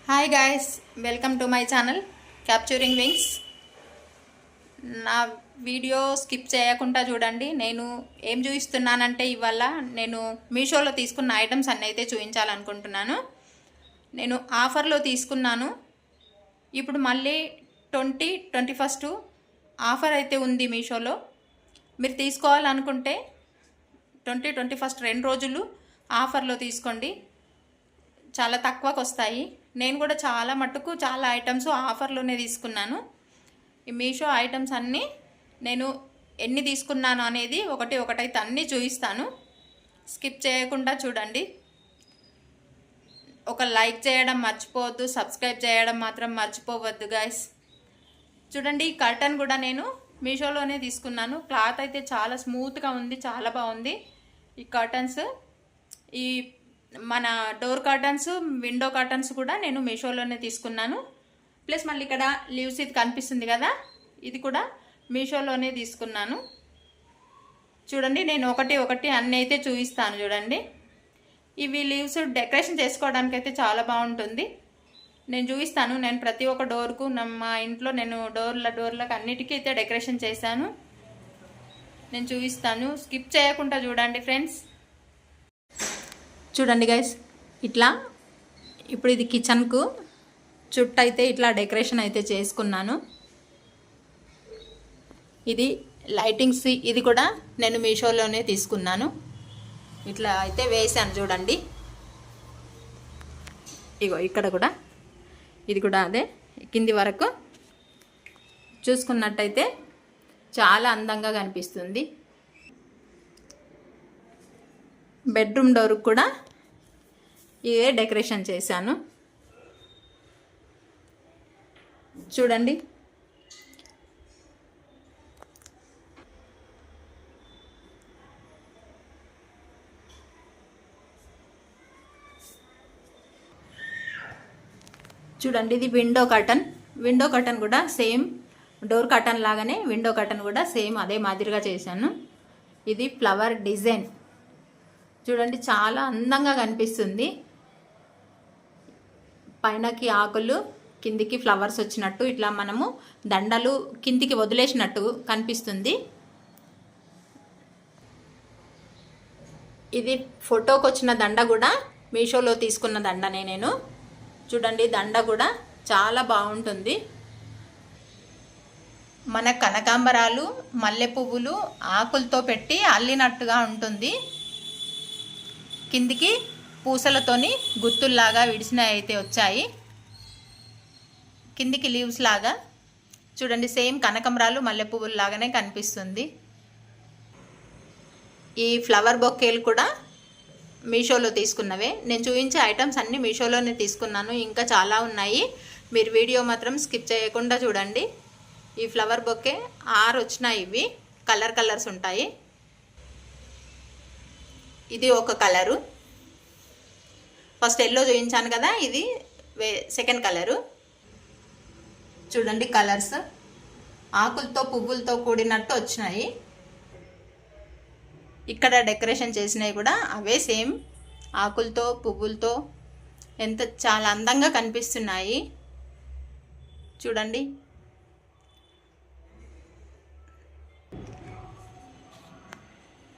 Hi guys, welcome to my channel capturing wings. నా video skip చేయకుండా చూడండి. నేను ఏం చూపిస్తున్నానంటే ఇవాళ నేను మీషోలో తీసుకున్న ఐటమ్స్ అన్నీ అయితే చూపించాలనుకుంటున్నాను. నేను ఆఫర్లో తీసుకున్నాను. ఇప్పుడు మళ్ళీ 21 ఆఫర్ అయితే ఉంది మీషోలో. మీరు తీసుకోవాలనుకుంటే 21 2 రోజులు ఆఫర్లో తీసుకోండి, చాలా తక్కువకు వస్తాయి. నేను కూడా చాలా ఐటమ్స్ ఆఫర్లోనే తీసుకున్నాను. ఈ మీషో ఐటమ్స్ అన్నీ నేను ఎన్ని తీసుకున్నాను అనేది ఒకటైతే అన్నీ చూపిస్తాను. స్కిప్ చేయకుండా చూడండి. ఒక లైక్ చేయడం మర్చిపోవద్దు, సబ్స్క్రైబ్ చేయడం మాత్రం మర్చిపోవద్దు గాయస్. చూడండి, ఈ కర్టన్ కూడా నేను మీషోలోనే తీసుకున్నాను. క్లాత్ అయితే చాలా స్మూత్గా ఉంది, చాలా బాగుంది. ఈ కర్టన్స్, ఈ మన డోర్ కర్టన్స్, విండో కర్టన్స్ కూడా నేను మీషోలోనే తీసుకున్నాను. ప్లస్ మళ్ళీ ఇక్కడ లీవ్స్ ఇది కనిపిస్తుంది కదా, ఇది కూడా మీషోలోనే తీసుకున్నాను. చూడండి, నేను ఒకటి అన్నీ అయితే చూపిస్తాను. చూడండి, ఇవి లీవ్స్ డెకరేషన్ చేసుకోవడానికి అయితే చాలా బాగుంటుంది. నేను చూపిస్తాను. నేను ప్రతి ఒక్క డోర్కు మా ఇంట్లో నేను డోర్లకు అన్నిటికీ అయితే డెకరేషన్ చేశాను. నేను చూపిస్తాను, స్కిప్ చేయకుండా చూడండి ఫ్రెండ్స్. చూడండి గైస్, ఇట్లా ఇప్పుడు ఇది కిచెన్కు చుట్టూ అయితే ఇట్లా డెకరేషన్ అయితే చేసుకున్నాను. ఇది లైటింగ్స్, ఇది కూడా నేను మీషోలోనే తీసుకున్నాను. ఇట్లా అయితే వేసాను. చూడండి, ఇగో ఇక్కడ కూడా, ఇది కూడా అదే కింది వరకు చూసుకున్నట్టయితే చాలా అందంగా కనిపిస్తుంది. బెడ్రూమ్ డోర్కి కూడా ఇదే డెకరేషన్ చేశాను. చూడండి, చూడండి ఇది విండో కర్టన్. విండో కర్టన్ కూడా సేమ్ డోర్ కర్టన్ లాగానే విండో కర్టన్ కూడా సేమ్ అదే మాదిరిగా చేశాను. ఇది ఫ్లవర్ డిజైన్. చూడండి, చాలా అందంగా కనిపిస్తుంది. పైనకి ఆకులు, కిందికి ఫ్లవర్స్ వచ్చినట్టు ఇట్లా మనము దండలు కిందికి వదిలేసినట్టు కనిపిస్తుంది. ఇది ఫోటోకి వచ్చిన దండ కూడా మీషోలో తీసుకున్న దండనే నేను. చూడండి, దండ కూడా చాలా బాగుంటుంది. మన కనకాంబరాలు, మల్లె పువ్వులు ఆకులతో పెట్టి అల్లినట్టుగా ఉంటుంది. కిందికి పూసలతోని గుత్తుల్లాగా విడిసినవి అయితే వచ్చాయి. కిందికి లీవ్స్ లాగా చూడండి, సేమ్ కనకంబరాలు, మల్లె పువ్వుల్లాగానే కనిపిస్తుంది. ఈ ఫ్లవర్ బొకేలు కూడా మీషోలో తీసుకున్నవే. నేను చూపించే ఐటమ్స్ అన్నీ మీషోలోనే తీసుకున్నాను. ఇంకా చాలా ఉన్నాయి, మీరు వీడియో మాత్రం స్కిప్ చేయకుండా చూడండి. ఈ ఫ్లవర్ బొకే 6 వచ్చినాయి. ఇవి కలర్స్ ఉంటాయి. ఇది ఒక కలరు, ఫస్ట్ ఎల్లో చూపించాను కదా, ఇది సెకండ్ కలరు. చూడండి, కలర్స్ ఆకులతో పువ్వులతో కూడినట్టు వచ్చినాయి. ఇక్కడ డెకరేషన్ చేసినవి కూడా అవే సేమ్ ఆకులతో పువ్వులతో చాలా అందంగా కనిపిస్తున్నాయి. చూడండి,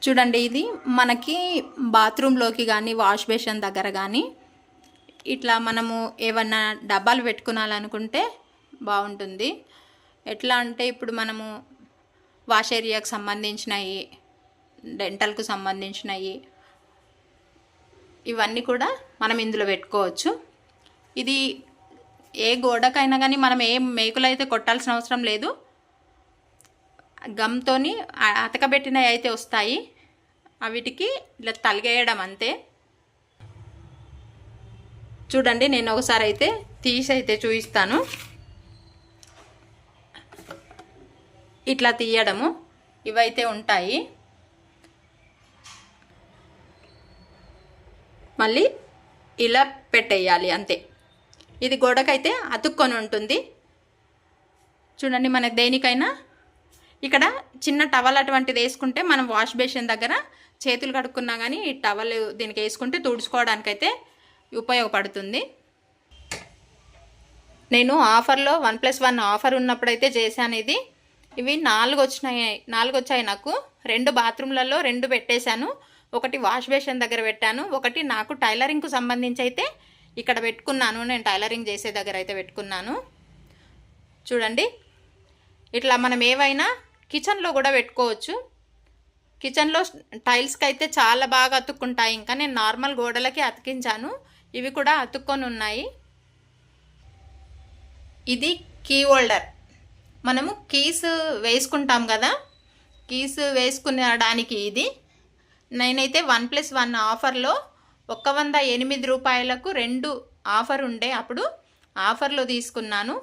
చూడండి ఇది మనకి బాత్రూంలోకి కానీ వాష్ బేసిన్ దగ్గర కానీ ఇట్లా మనము ఏమన్నా డబ్బాలు పెట్టుకోవాలనుకుంటే బాగుంటుంది. ఎట్లా అంటే ఇప్పుడు మనము వాష్ ఏరియాకి సంబంధించినవి, డెంటల్కు సంబంధించినవి, ఇవన్నీ కూడా మనం ఇందులో పెట్టుకోవచ్చు. ఇది ఏ గోడకైనా కానీ మనం ఏ మేకులు అయితే కొట్టాల్సిన అవసరం లేదు. గమ్తోని అతకబెట్టినవి అయితే వస్తాయి, వీటికి ఇలా తలిగేయడం అంతే. చూడండి, నేను ఒకసారి అయితే తీసి అయితే చూపిస్తాను. ఇట్లా తీయడము ఇవైతే ఉంటాయి. మళ్ళీ ఇలా పెట్టేయాలి అంతే. ఇది గోడకైతే అతుక్కొని ఉంటుంది. చూడండి, మనకు దేనికైనా ఇక్కడ చిన్న టవల్ అటువంటిది వేసుకుంటే మనం వాష్ బేసిన్ దగ్గర చేతులు కడుక్కున్నా కానీ ఈ టవల్ దీనికి వేసుకుంటే తుడుచుకోవడానికైతే ఉపయోగపడుతుంది. నేను ఆఫర్లో 1+1 ఆఫర్ ఉన్నప్పుడైతే చేశాను ఇది. ఇవి 4 వచ్చాయి నాకు. 2 బాత్రూమ్లలో 2 పెట్టేశాను. ఒకటి వాష్ బేసిన్ దగ్గర పెట్టాను, ఒకటి నాకు టైలరింగ్కు సంబంధించి అయితే ఇక్కడ పెట్టుకున్నాను. నేను టైలరింగ్ చేసే దగ్గర అయితే పెట్టుకున్నాను. చూడండి, ఇట్లా మనం ఏవైనా కిచెన్లో కూడా పెట్టుకోవచ్చు. కిచెన్లో టైల్స్కి అయితే చాలా బాగా అతుక్కుంటాయి. ఇంకా నేను నార్మల్ గోడలకి అతికించాను, ఇవి కూడా అతుక్కొని ఉన్నాయి. ఇది కీ హోల్డర్. మనము కీస్ వేసుకుంటాం కదా, కీస్ వేసుకునడానికి ఇది. నేనైతే 1+1 ఆఫర్లో 108 రూపాయలకు 2 ఆఫర్ ఉండే, అప్పుడు ఆఫర్లో తీసుకున్నాను.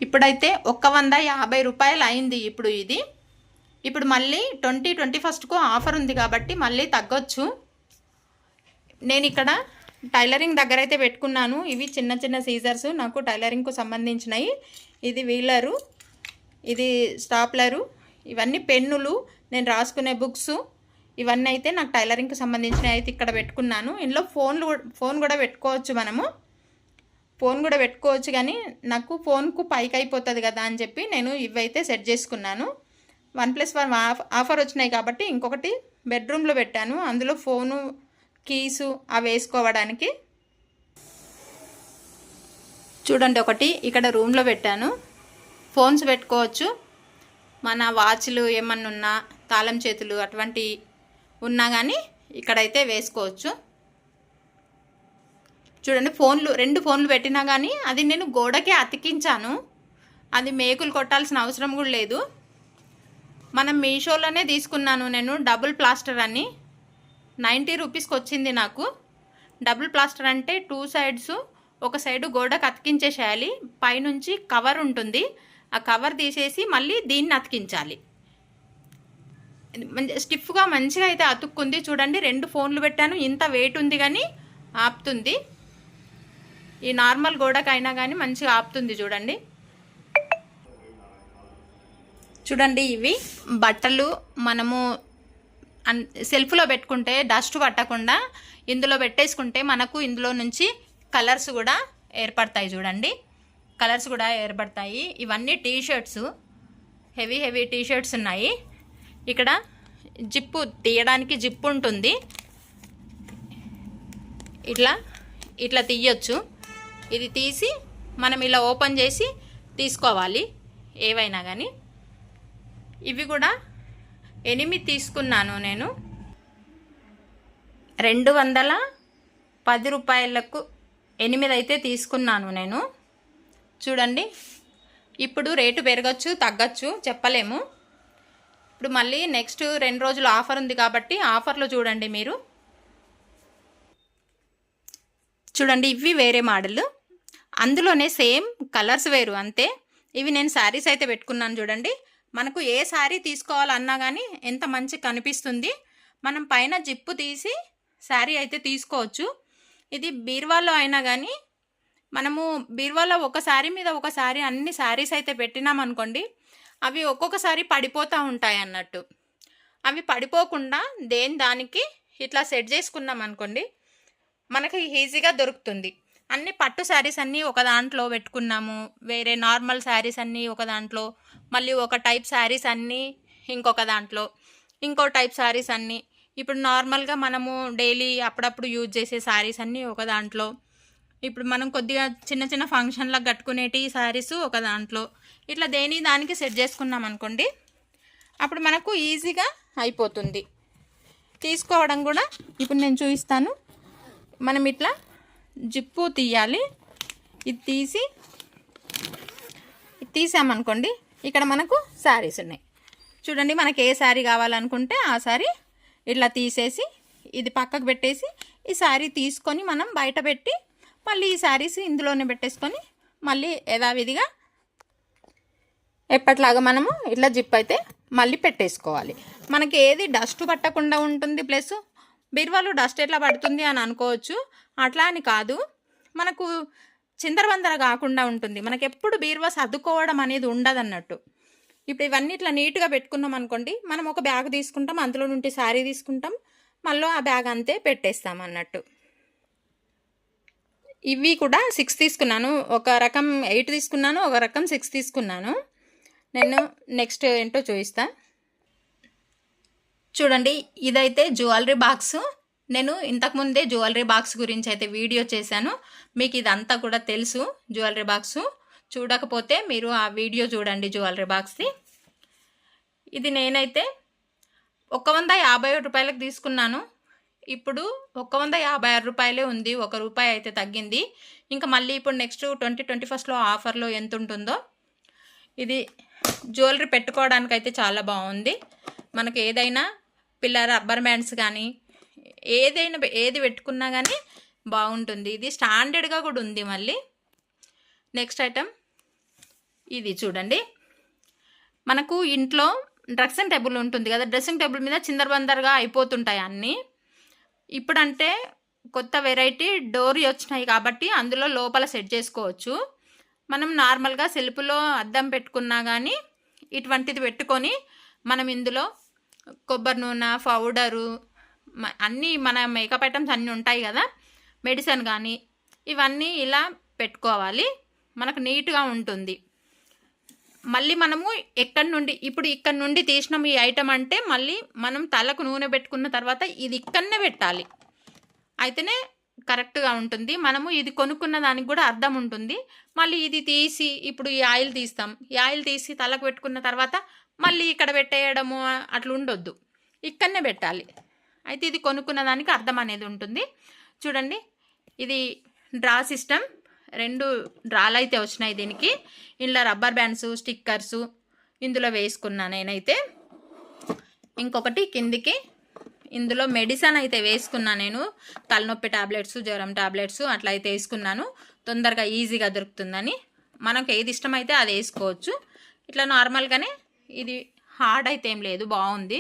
ఇప్పుడైతే 150 రూపాయలు అయింది ఇప్పుడు ఇది. ఇప్పుడు మళ్ళీ 21కు ఆఫర్ ఉంది కాబట్టి మళ్ళీ తగ్గొచ్చు. నేను ఇక్కడ టైలరింగ్ దగ్గర అయితే పెట్టుకున్నాను. ఇవి చిన్న చిన్న సీజర్స్ నాకు టైలరింగ్కు సంబంధించినవి. ఇది వీలరు, ఇది స్టాప్లరు, ఇవన్నీ పెన్నులు, నేను రాసుకునే బుక్స్, ఇవన్నీ అయితే నాకు టైలరింగ్కి సంబంధించినవి అయితే ఇక్కడ పెట్టుకున్నాను. ఇందులో ఫోన్ కూడా పెట్టుకోవచ్చు, మనము ఫోన్ కూడా పెట్టుకోవచ్చు. కానీ నాకు ఫోన్కు పైకి అయిపోతుంది కదా అని చెప్పి నేను ఇవైతే సెట్ చేసుకున్నాను. 1+1 ఆఫర్ వచ్చినాయి కాబట్టి ఇంకొకటి బెడ్రూమ్లో పెట్టాను. అందులో ఫోను, కీసు అవి వేసుకోవడానికి. చూడండి, ఒకటి ఇక్కడ రూమ్లో పెట్టాను. ఫోన్స్ పెట్టుకోవచ్చు, మన వాచ్లు ఏమన్నా ఉన్నా, తాళం చేతులు అటువంటి ఉన్నా కానీ ఇక్కడైతే వేసుకోవచ్చు. చూడండి, 2 ఫోన్లు పెట్టినా కానీ అది నేను గోడకే అతికించాను. అది మేకులు కొట్టాల్సిన అవసరం కూడా లేదు. మనం మీషోలోనే తీసుకున్నాను నేను డబుల్ ప్లాస్టర్ అని. 90 రూపీస్కి వచ్చింది నాకు. డబుల్ ప్లాస్టర్ అంటే 2 సైడ్స్, ఒక సైడు గోడకు అతికించేసేయాలి. పైనుంచి కవర్ ఉంటుంది, ఆ కవర్ తీసేసి మళ్ళీ దీన్ని అతికించాలి. స్టిఫ్గా మంచిగా అయితే అతుక్కుంది. చూడండి, 2 ఫోన్లు పెట్టాను, ఇంత వెయిట్ ఉంది కానీ ఆపుతుంది. ఈ నార్మల్ గోడకైనా కానీ మంచిగా ఆపుతుంది. చూడండి, ఇవి బట్టలు మనము సెల్ఫ్లో పెట్టుకుంటే డస్ట్ పట్టకుండా ఇందులో పెట్టేసుకుంటే మనకు ఇందులో నుంచి కలర్స్ కూడా ఏర్పడతాయి. చూడండి, కలర్స్ కూడా ఏర్పడతాయి. ఇవన్నీ టీషర్ట్స్, హెవీ టీషర్ట్స్ ఉన్నాయి. ఇక్కడ జిప్పు తీయడానికి జిప్పు ఉంటుంది, ఇట్లా తీయొచ్చు. ఇది తీసి మనం ఇలా ఓపెన్ చేసి తీసుకోవాలి ఏవైనా కానీ. ఇవి కూడా 8 తీసుకున్నాను నేను. 210 రూపాయలకు 8 అయితే తీసుకున్నాను నేను. చూడండి, ఇప్పుడు రేటు పెరగచ్చు తగ్గచ్చు చెప్పలేము. ఇప్పుడు మళ్ళీ నెక్స్ట్ 2 రోజులు ఆఫర్ ఉంది కాబట్టి ఆఫర్లో చూడండి మీరు. చూడండి, ఇవి వేరే మోడల్, అందులోనే సేమ్ కలర్స్ వేరు అంతే. ఇవి నేను శారీస్ అయితే పెట్టుకున్నాను. చూడండి, మనకు ఏ శారీ తీసుకోవాలన్నా కానీ ఎంత మంచి కనిపిస్తుంది. మనం పైన జిప్పు తీసి శారీ అయితే తీసుకోవచ్చు. ఇది బీరువాలో అయినా కానీ మనము బీరువాలో ఒక శారీ మీద ఒక శారీ అన్ని శారీస్ అయితే పెట్టినామనుకోండి, అవి ఒక్కొక్కసారి పడిపోతూ ఉంటాయి అన్నట్టు. అవి పడిపోకుండా దానికి ఇట్లా సెట్ చేసుకున్నాం అనుకోండి, మనకి ఈజీగా దొరుకుతుంది. అన్ని పట్టు శారీస్ అన్నీ ఒక దాంట్లో పెట్టుకున్నాము, వేరే నార్మల్ శారీస్ అన్నీ ఒక దాంట్లో, మళ్ళీ ఒక టైప్ శారీస్ అన్నీ ఇంకొక దాంట్లో, ఇంకో టైప్ శారీస్ అన్నీ, ఇప్పుడు నార్మల్గా మనము డైలీ అప్పుడప్పుడు యూజ్ చేసే శారీస్ అన్నీ ఒక దాంట్లో, ఇప్పుడు మనం కొద్దిగా చిన్న చిన్న ఫంక్షన్లకు కట్టుకునేటి శారీస్ ఒక దాంట్లో, ఇట్లా దానికి సెట్ చేసుకున్నాం అనుకోండి, అప్పుడు మనకు ఈజీగా అయిపోతుంది తీసుకోవడం కూడా. ఇప్పుడు నేను చూపిస్తాను. మనం ఇట్లా జిప్పు తీయాలి. ఇది తీసామనుకోండి, ఇక్కడ మనకు శారీస్ ఉన్నాయి. చూడండి, మనకి ఏ శారీ కావాలనుకుంటే ఆ శారీ ఇట్లా తీసేసి ఇది పక్కకు పెట్టేసి ఈ శారీ తీసుకొని మనం బయట పెట్టి మళ్ళీ ఈ శారీస్ ఇందులోనే పెట్టేసుకొని మళ్ళీ యథావిధిగా ఎప్పట్లాగా మనము ఇట్లా జిప్ అయితే మళ్ళీ పెట్టేసుకోవాలి. మనకి ఏది డస్ట్ పట్టకుండా ఉంటుంది. ప్లస్ బీరువాలో డస్ట్ ఎట్లా పడుతుంది అని అనుకోవచ్చు, అట్లా అని కాదు, మనకు చిందరవందర కాకుండా ఉంటుంది. మనకి ఎప్పుడు బీరువా సర్దుకోవడం అనేది ఉండదు అన్నట్టు. ఇప్పుడు ఇవన్నీ ఇట్లా నీట్గా పెట్టుకున్నాం అనుకోండి, మనం ఒక బ్యాగ్ తీసుకుంటాం, అందులో నుండి శారీ తీసుకుంటాం, మళ్ళీ ఆ బ్యాగ్ అంతే పెట్టేస్తాం అన్నట్టు. ఇవి కూడా 6 తీసుకున్నాను. ఒక రకం 8 తీసుకున్నాను, ఒక రకం 6 తీసుకున్నాను. నేను నెక్స్ట్ ఏంటో చూపిస్తా. చూడండి, ఇదైతే జ్యువెలరీ బాక్స్. నేను ఇంతకుముందే జ్యువెలరీ బాక్స్ గురించి అయితే వీడియో చేశాను. మీకు ఇదంతా కూడా తెలుసు. జ్యువెలరీ బాక్సు చూడకపోతే మీరు ఆ వీడియో చూడండి జ్యువెలరీ బాక్స్ది. ఇది నేనైతే 150 రూపాయలకు తీసుకున్నాను. ఇప్పుడు 156 రూపాయలే ఉంది. 1 రూపాయి అయితే తగ్గింది. ఇంకా మళ్ళీ ఇప్పుడు నెక్స్ట్ 2021లో ఆఫర్లో ఎంత ఉంటుందో. ఇది జ్యువెలరీ పెట్టుకోవడానికైతే చాలా బాగుంది. మనకు ఏదైనా పిల్ల రబ్బర్ బ్యాండ్స్ కానీ ఏది పెట్టుకున్నా కానీ బాగుంటుంది. ఇది స్టాండర్డ్గా కూడా ఉంది. మళ్ళీ నెక్స్ట్ ఐటమ్ ఇది చూడండి. మనకు ఇంట్లో డ్రెస్సింగ్ టేబుల్ ఉంటుంది కదా, డ్రెస్సింగ్ టేబుల్ మీద చిందరబందరగా అయిపోతుంటాయి అన్నీ. ఇప్పుడంటే కొత్త వెరైటీ డోర్ వచ్చినాయి కాబట్టి అందులో లోపల సెట్ చేసుకోవచ్చు. మనం నార్మల్గా సెల్ఫ్లో అద్దం పెట్టుకున్నా కానీ ఇటువంటిది పెట్టుకొని మనం ఇందులో కొబ్బరి నూనె, పౌడరు, అన్నీ మన మేకప్ ఐటమ్స్ అన్నీ ఉంటాయి కదా, మెడిసిన్ కానీ ఇవన్నీ ఇలా పెట్టుకోవాలి. మనకు నీట్గా ఉంటుంది. మళ్ళీ మనము ఇక్కడ నుండి తీసినాం ఈ ఐటమ్ అంటే మళ్ళీ మనం తలకు నూనె పెట్టుకున్న తర్వాత ఇది ఇక్కడనే పెట్టాలి. అయితేనే కరెక్ట్గా ఉంటుంది. మనము ఇది కొనుక్కున్న దానికి కూడా అర్థం ఉంటుంది. మళ్ళీ ఇది తీసి ఇప్పుడు ఈ ఆయిల్ తీస్తాం. ఈ ఆయిల్ తీసి తలకు పెట్టుకున్న తర్వాత మళ్ళీ ఇక్కడ పెట్టేయడము అట్లా ఉండొద్దు. ఇక్కడనే పెట్టాలి. అయితే ఇది కొనుక్కున్న దానికి అర్థం అనేది ఉంటుంది. చూడండి, ఇది డ్రా సిస్టమ్. 2 డ్రాలు అయితే వచ్చినాయి దీనికి. ఇందులో రబ్బర్ బ్యాండ్స్, స్టిక్కర్సు ఇందులో వేసుకున్నా నేనైతే. ఇంకొకటి కిందికి ఇందులో మెడిసిన్ అయితే వేసుకున్నా నేను. తలనొప్పి టాబ్లెట్స్, జ్వరం టాబ్లెట్స్ అట్లా అయితే వేసుకున్నాను. తొందరగా ఈజీగా దొరుకుతుందని. మనకు ఏది ఇష్టమైతే అది వేసుకోవచ్చు. ఇట్లా నార్మల్గానే ఇది హార్డ్ అయితే ఏం లేదు, బాగుంది.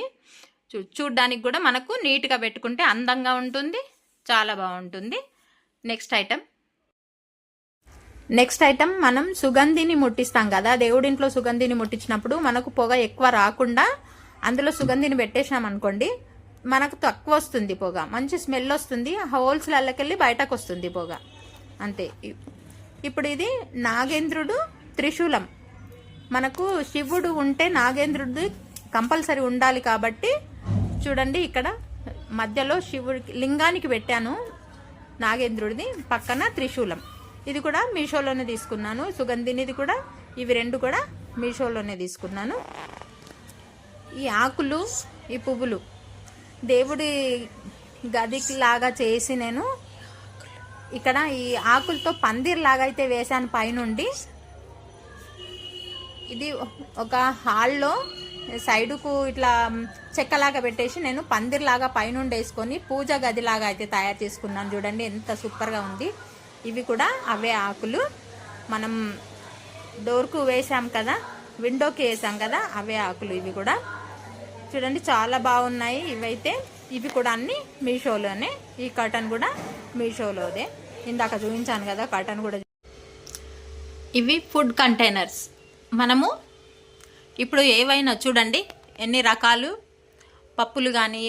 చూడ్డానికి కూడా మనకు నీట్గా పెట్టుకుంటే అందంగా ఉంటుంది, చాలా బాగుంటుంది. నెక్స్ట్ ఐటమ్ మనం సుగంధిని ముట్టిస్తాం కదా, దేవుడింట్లో సుగంధిని ముట్టించినప్పుడు మనకు పొగ ఎక్కువ రాకుండా అందులో సుగంధిని పెట్టేసాం అనుకోండి, మనకు తక్కువ వస్తుంది పొగ, మంచి స్మెల్ వస్తుంది. హోల్స్లకెళ్ళి బయటకు వస్తుంది పొగ, అంతే. ఇప్పుడు ఇది నాగేంద్రుడు త్రిశూలం. మనకు శివుడు ఉంటే నాగేంద్రుడు కంపల్సరీ ఉండాలి కాబట్టి చూడండి, ఇక్కడ మధ్యలో శివుడి లింగానికి పెట్టాను నాగేంద్రుడిది, పక్కన త్రిశూలం. ఇది కూడా మీషోలోనే తీసుకున్నాను. సుగంధినిది కూడా, ఇవి 2 కూడా మీషోలోనే తీసుకున్నాను. ఈ ఆకులు, ఈ పువ్వులు దేవుడి గదికి లాగా చేసి నేను ఇక్కడ ఈ ఆకులతో పందిర్లాగా అయితే వేశాను పైనుండి. ఇది ఒక హాల్లో సైడుకు ఇట్లా చెక్కలాగా పెట్టేసి నేను పందిర్లాగా పైనుండి వేసుకొని పూజ గదిలాగా అయితే తయారు చేసుకున్నాను. చూడండి ఎంత సూపర్గా ఉంది. ఇవి కూడా అవే ఆకులు, మనం డోర్కు వేసాం కదా, విండోకి వేసాం కదా, అవే ఆకులు ఇవి కూడా. చూడండి చాలా బాగున్నాయి ఇవైతే. ఇవి కూడా అన్నీ మీషోలోనే. ఈ కర్టన్ కూడా మీషోలోదే, ఇందాక చూపించాను కదా కర్టన్ కూడా. ఇవి ఫుడ్ కంటైనర్స్. మనము ఇప్పుడు ఏవైనా చూడండి ఎన్ని రకాలు పప్పులు కానీ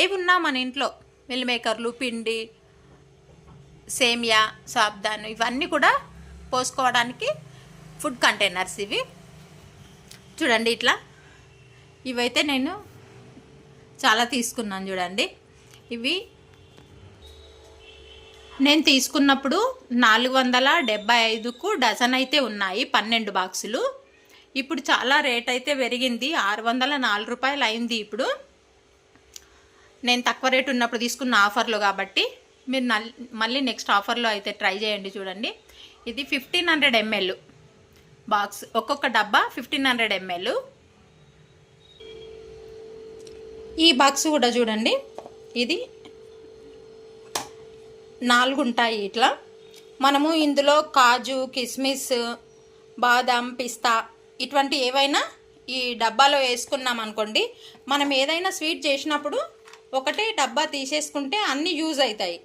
ఏవి ఉన్నా మన ఇంట్లో, మిల్ మేకర్లు, పిండి, సేమియా, సాబ్దాను ఇవన్నీ కూడా పోసుకోవడానికి ఫుడ్ కంటైనర్స్ ఇవి. చూడండి ఇట్లా ఇవైతే నేను చాలా తీసుకున్నాను. చూడండి ఇవి నేను తీసుకున్నప్పుడు 475కు డజన్ అయితే ఉన్నాయి, 12 బాక్సులు. ఇప్పుడు చాలా రేట్ అయితే పెరిగింది, 604 రూపాయలు అయింది ఇప్పుడు. నేను తక్కువ రేటు ఉన్నప్పుడు తీసుకున్న ఆఫర్లో కాబట్టి మీరు మళ్ళీ నెక్స్ట్ ఆఫర్లో అయితే ట్రై చేయండి. చూడండి ఇది 1500 ml బాక్స్, ఒక్కొక్క డబ్బా 1500 ml. ఈ బాక్స్ కూడా చూడండి, ఇది 4 ఉంటాయి ఇట్లా. మనము ఇందులో కాజు, కిస్మిస్, బాదాం, పిస్తా ఇటువంటి ఏవైనా ఈ డబ్బాలో వేసుకున్నాం అనుకోండి, మనం ఏదైనా స్వీట్ చేసినప్పుడు ఒకటే డబ్బా తీసేసుకుంటే అన్నీ యూజ్ అవుతాయి.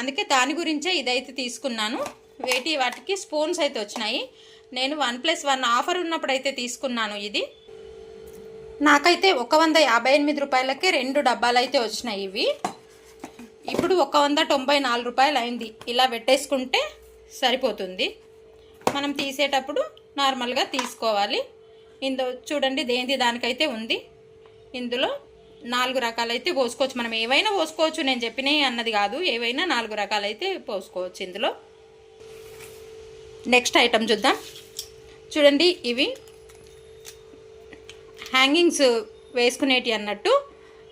అందుకే దాని గురించే ఇదైతే తీసుకున్నాను. వాటికి స్పూన్స్ అయితే వచ్చినాయి. నేను 1+1 ఆఫర్ ఉన్నప్పుడు అయితే తీసుకున్నాను. ఇది నాకైతే 158 రూపాయలకే 2 డబ్బాలు అయితే వచ్చినాయి ఇవి. ఇప్పుడు 194 రూపాయలు అయింది. ఇలా పెట్టేసుకుంటే సరిపోతుంది. మనం తీసేటప్పుడు నార్మల్గా తీసుకోవాలి. ఇందులో చూడండి దేనిది దానికైతే ఉంది. ఇందులో 4 రకాలైతే పోసుకోవచ్చు. మనం ఏవైనా పోసుకోవచ్చు, నేను చెప్పినవి అన్నది కాదు, ఏవైనా 4 రకాలైతే పోసుకోవచ్చు ఇందులో. నెక్స్ట్ ఐటమ్ చూద్దాం. చూడండి, ఇవి హ్యాంగింగ్స్ వేసుకునేటి అన్నట్టు.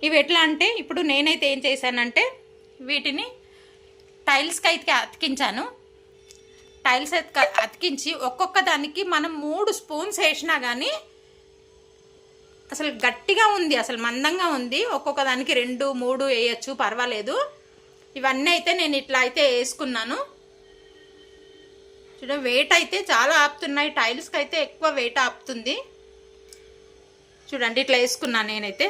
ఇవి ఎట్లా అంటే, ఇప్పుడు నేనైతే ఏం చేశానంటే వీటిని టైల్స్కి అయితే అతికించాను. టైల్స్ అతికించి ఒక్కొక్క దానికి మనం 3 స్పూన్స్ వేసినా కానీ అసలు గట్టిగా ఉంది, అసలు మందంగా ఉంది. ఒక్కొక్క దానికి 2, 3 వేయచ్చు, పర్వాలేదు. ఇవన్నీ అయితే నేను ఇట్లా అయితే వేసుకున్నాను. చూడండి, వెయిట్ అయితే చాలా ఆపుతున్నాయి. టైల్స్కి అయితే ఎక్కువ వెయిట్ ఆపుతుంది. చూడండి, ఇట్లా వేసుకున్నాను నేనైతే.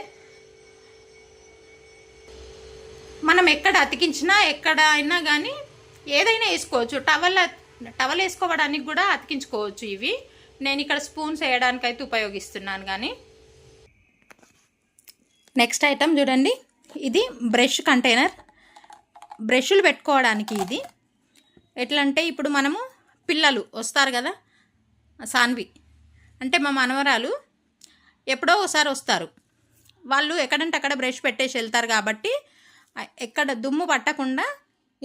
మనం ఎక్కడ అతికించినా ఎక్కడ అయినా కానీ ఏదైనా వేసుకోవచ్చు. టవల్ వేసుకోవడానికి కూడా అతికించుకోవచ్చు. ఇవి నేను ఇక్కడ స్పూన్స్ వేయడానికి అయితే ఉపయోగిస్తున్నాను. కానీ నెక్స్ట్ ఐటమ్ చూడండి, ఇది బ్రష్ కంటైనర్, బ్రష్లు పెట్టుకోవడానికి. ఇది ఎట్లా అంటే, ఇప్పుడు మనము పిల్లలు వస్తారు కదా, సాన్వి అంటే మా మనవరాలు ఎప్పుడో ఒకసారి వస్తారు. వాళ్ళు ఎక్కడంటే అక్కడ బ్రష్ పెట్టేసి వెళ్తారు కాబట్టి ఎక్కడ దుమ్ము పట్టకుండా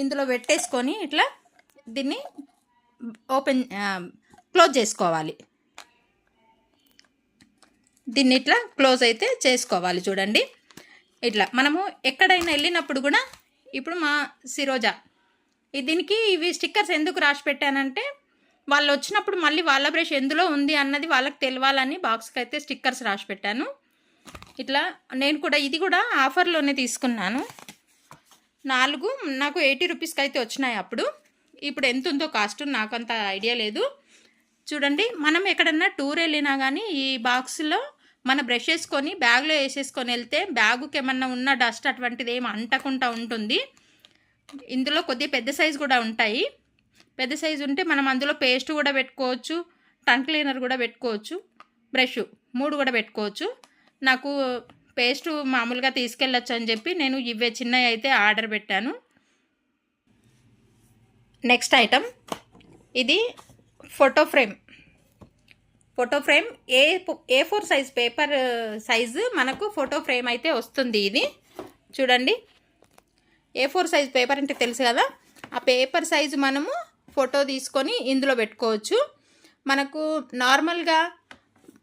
ఇందులో పెట్టేసుకొని ఇట్లా దీన్ని క్లోజ్ చేసుకోవాలి. దీన్ని ఇట్లా క్లోజ్ అయితే చేసుకోవాలి. చూడండి, ఇట్లా మనము ఎక్కడైనా వెళ్ళినప్పుడు కూడా, ఇప్పుడు మా సిరోజా దీనికి ఇవి స్టిక్కర్స్ ఎందుకు రాసి పెట్టానంటే, వాళ్ళు వచ్చినప్పుడు మళ్ళీ వాళ్ళ బ్రష్ ఎందులో ఉంది అన్నది వాళ్ళకి తెలియాలని బాక్స్కి అయితే స్టిక్కర్స్ రాసి పెట్టాను. ఇట్లా నేను కూడా ఇది కూడా ఆఫర్లోనే తీసుకున్నాను. 4 నాకు 80 రూపీస్కి అయితే వచ్చినాయి అప్పుడు. ఇప్పుడు ఎంత ఉందో కాస్ట్ నాకు అంత ఐడియా లేదు. చూడండి, మనం ఎక్కడన్నా టూర్ వెళ్ళినా కానీ ఈ బాక్స్లో మన బ్రష్ వేసుకొని బ్యాగ్లో వేసేసుకొని వెళ్తే బ్యాగుకి ఏమన్నా ఉన్న డస్ట్ అటువంటిది ఏమి అంటకుండా ఉంటుంది. ఇందులో కొద్దిగా పెద్ద సైజు కూడా ఉంటాయి. పెద్ద సైజు ఉంటే మనం అందులో పేస్ట్ కూడా పెట్టుకోవచ్చు, టంగ్ క్లీనర్ కూడా పెట్టుకోవచ్చు, బ్రష్ 3 కూడా పెట్టుకోవచ్చు. నాకు పేస్ట్ మామూలుగా తీసుకెళ్ళచ్చు అని చెప్పి నేను ఇవే చిన్నవి అయితే ఆర్డర్ పెట్టాను. నెక్స్ట్ ఐటమ్, ఇది photo frame. A4 size paper size మనకు ఫోటో ఫ్రేమ్ అయితే వస్తుంది. ఇది చూడండి, A4 సైజ్ పేపర్ అంటే తెలుసు కదా, ఆ పేపర్ సైజు మనము ఫోటో తీసుకొని ఇందులో పెట్టుకోవచ్చు. మనకు నార్మల్గా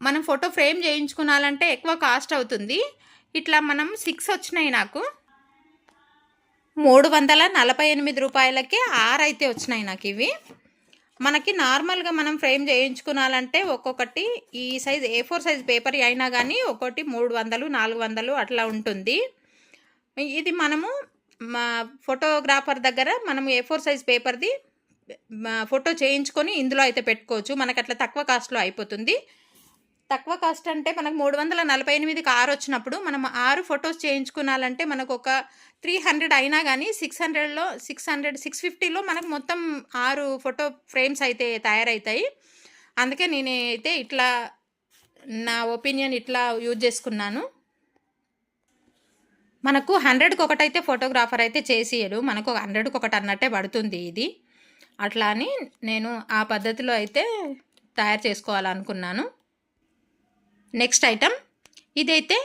మనం ఫోటో ఫ్రేమ్ చేయించుకోవాలంటే ఎక్కువ కాస్ట్ అవుతుంది. ఇట్లా మనం 6 వచ్చినాయి. నాకు 348 రూపాయలకే 6 అయితే వచ్చినాయి నాకు ఇవి. మనకి నార్మల్గా మనం ఫ్రేమ్ చేయించుకోవాలంటే ఒక్కొక్కటి ఈ సైజ్ A4 సైజ్ పేపర్ అయినా కానీ ఒక్కొక్కటి 300, 400 అట్లా ఉంటుంది. ఇది మనము మా ఫోటోగ్రాఫర్ దగ్గర మనం A4 సైజ్ పేపర్ది ఫోటో చేయించుకొని ఇందులో అయితే పెట్టుకోవచ్చు. మనకు అట్లా తక్కువ కాస్ట్లో అయిపోతుంది. తక్కువ కాస్ట్ అంటే మనకు 348కి 6 వచ్చినప్పుడు మనం 6 ఫొటోస్ చేయించుకోవాలంటే మనకు ఒక 300 అయినా కానీ 650లో మనకు మొత్తం 6 ఫోటో ఫ్రేమ్స్ అయితే తయారవుతాయి. అందుకే నేనైతే ఇట్లా నా ఒపీనియన్ ఇట్లా యూజ్ చేసుకున్నాను. మనకు 100కి ఒకటైతే ఫోటోగ్రాఫర్ అయితే చేసియడు, మనకు 100కి ఒకటి అన్నట్టే పడుతుంది ఇది. అట్లా అని నేను ఆ పద్ధతిలో అయితే తయారు చేసుకోవాలనుకున్నాను. నెక్స్ట్ ఐటమ్, ఇదైతే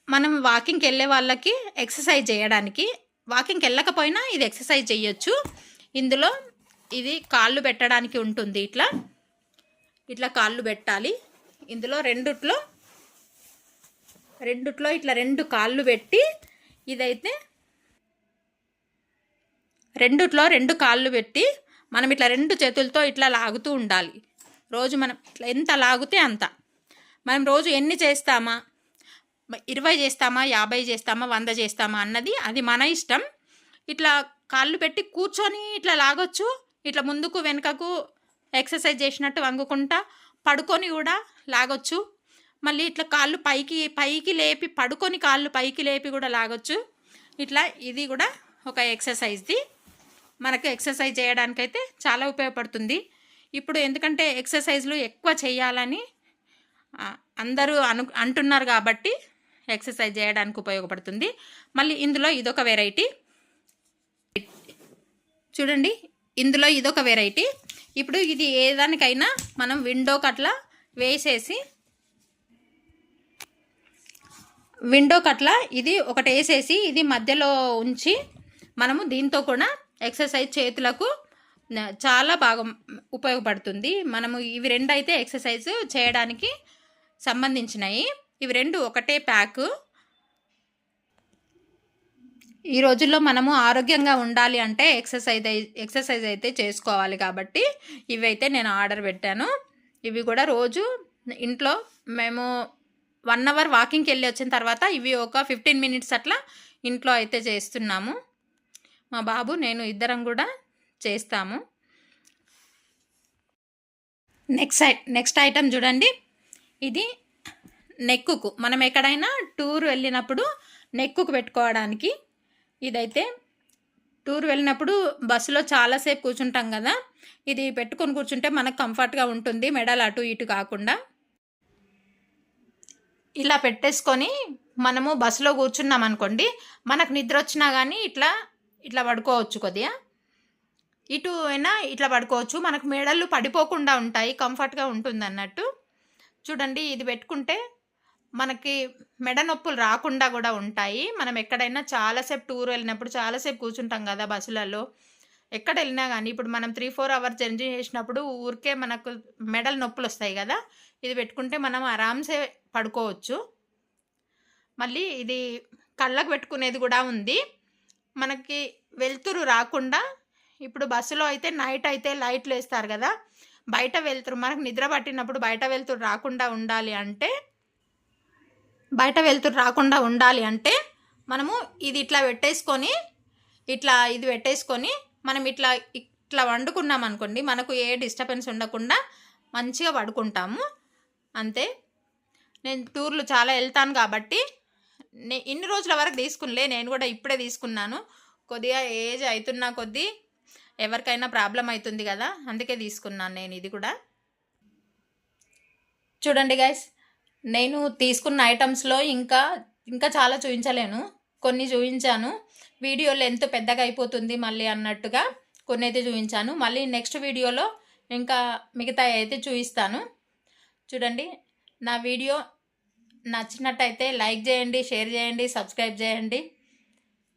మనం వాకింగ్కి వెళ్ళే వాళ్ళకి ఎక్సర్సైజ్ చేయడానికి, వాకింగ్కి వెళ్ళకపోయినా ఇది ఎక్సర్సైజ్ చేయొచ్చు. ఇందులో ఇది కాళ్ళు పెట్టడానికి ఉంటుంది. ఇట్లా కాళ్ళు పెట్టాలి. ఇందులో రెండిట్లో ఇట్లా 2 కాళ్ళు పెట్టి, ఇదైతే రెండిట్లో 2 కాళ్ళు పెట్టి మనం ఇట్లా 2 చేతులతో ఇట్లా లాగుతూ ఉండాలి. రోజు మనం ఇట్లా ఎంత లాగితే అంత. మనం రోజు ఎన్ని చేస్తామా, 20 చేస్తామా, 50 చేస్తామా, 100 చేస్తామా అన్నది అది మన ఇష్టం. ఇట్లా కాళ్ళు పెట్టి కూర్చొని ఇట్లా లాగొచ్చు. ఇట్లా ముందుకు వెనుకకు ఎక్సర్సైజ్ చేసినట్టు వంగుకుంటా పడుకొని కూడా లాగొచ్చు. మళ్ళీ ఇట్లా కాళ్ళు పైకి లేపి పడుకొని కాళ్ళు పైకి లేపి కూడా లాగొచ్చు. ఇట్లా ఇది కూడా ఒక ఎక్సర్సైజ్ది. మనకు ఎక్సర్సైజ్ చేయడానికైతే చాలా ఉపయోగపడుతుంది. ఇప్పుడు ఎందుకంటే ఎక్సర్సైజ్లు ఎక్కువ చేయాలని అందరూ అంటున్నారు కాబట్టి ఎక్సర్సైజ్ చేయడానికి ఉపయోగపడుతుంది. మళ్ళీ ఇందులో ఇదొక వెరైటీ. చూడండి, ఇందులో ఇదొక వెరైటీ. ఇప్పుడు ఇది ఏదానికైనా మనం విండోకి అట్లా వేసేసి, విండోకి అట్లా ఇది ఒకటి వేసేసి ఇది మధ్యలో ఉంచి మనము దీంతో కూడా ఎక్సర్సైజ్ చేతులకు చాలా బాగా ఉపయోగపడుతుంది. మనము ఇవి రెండు అయితే ఎక్సర్సైజ్ చేయడానికి సంబంధించినవి. ఇవి రెండు ఒకటే ప్యాకు. ఈ రోజుల్లో మనము ఆరోగ్యంగా ఉండాలి అంటే ఎక్సర్సైజ్ అయితే చేసుకోవాలి. కాబట్టి ఇవైతే నేను ఆర్డర్ పెట్టాను. ఇవి కూడా రోజు ఇంట్లో మేము 1 అవర్ వాకింగ్కి వెళ్ళి వచ్చిన తర్వాత ఇవి ఒక 15 మినిట్స్ అట్లా ఇంట్లో అయితే చేస్తున్నాము. మా బాబు నేను ఇద్దరం కూడా చేస్తాము. నెక్స్ట్ ఐటమ్ చూడండి, ఇది నెక్కుకు మనం ఎక్కడైనా టూర్ వెళ్ళినప్పుడు నెక్కుకు పెట్టుకోవడానికి. ఇదైతే టూర్ వెళ్ళినప్పుడు బస్సులో చాలాసేపు కూర్చుంటాం కదా, ఇది పెట్టుకొని కూర్చుంటే మనకు కంఫర్ట్గా ఉంటుంది, మెడలు అటు ఇటు కాకుండా. ఇలా పెట్టేసుకొని మనము బస్సులో కూర్చున్నాం అనుకోండి, మనకు నిద్ర వచ్చినా కానీ ఇట్లా పడుకోవచ్చు. కొద్దిగా ఇటు అయినా ఇట్లా పడుకోవచ్చు, మనకు మెడలు పడిపోకుండా ఉంటాయి, కంఫర్ట్గా ఉంటుంది అన్నట్టు. చూడండి, ఇది పెట్టుకుంటే మనకి మెడ నొప్పులు రాకుండా కూడా ఉంటాయి. మనం ఎక్కడైనా చాలాసేపు టూర్ వెళ్ళినప్పుడు చాలాసేపు కూర్చుంటాం కదా బస్సులలో, ఎక్కడ వెళ్ళినా కానీ. ఇప్పుడు మనం 3-4 అవర్స్ జర్నీ చేసినప్పుడు ఊరికే మనకు మెడలు నొప్పులు వస్తాయి కదా, ఇది పెట్టుకుంటే మనం ఆరామ్సే పడుకోవచ్చు. మళ్ళీ ఇది కళ్ళకు పెట్టుకునేది కూడా ఉంది, మనకి వెలుతురు రాకుండా. ఇప్పుడు బస్సులో అయితే నైట్ అయితే లైట్లు వేస్తారు కదా, బయట వెలుతురు మనకు నిద్ర పట్టినప్పుడు బయట వెలుతురు రాకుండా ఉండాలి అంటే మనము ఇది ఇట్లా పెట్టేసుకొని ఇది పెట్టేసుకొని మనం ఇట్లా వండుకున్నాం అనుకోండి, మనకు ఏ డిస్టర్బెన్స్ ఉండకుండా మంచిగా పడుకుంటాము. అంతే. నేను టూర్లు చాలా వెళ్తాను కాబట్టి ఇన్ని రోజుల వరకు తీసుకునిలే, నేను కూడా ఇప్పుడే తీసుకున్నాను. కొద్దిగా ఏజ్ అవుతున్నా కొద్దీ ఎవరికైనా ప్రాబ్లం అవుతుంది కదా, అందుకే తీసుకున్నాను నేను ఇది కూడా. చూడండి గైస్, నేను తీసుకున్న ఐటమ్స్లో ఇంకా చాలా చూపించలేను, కొన్ని చూపించాను. వీడియో లెంత్ పెద్దగా అయిపోతుంది మళ్ళీ అన్నట్టుగా కొన్ని అయితే చూపించాను. మళ్ళీ నెక్స్ట్ వీడియోలో ఇంకా మిగతా అయితే చూపిస్తాను. చూడండి, నా వీడియో నచ్చినట్టయితే లైక్ చేయండి, షేర్ చేయండి, సబ్స్క్రైబ్ చేయండి.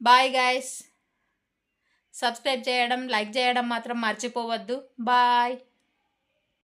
Bye guys. సబ్స్క్రైబ్ చేయడం, లైక్ చేయడం మాత్రం మర్చిపోవద్దు. బాయ్.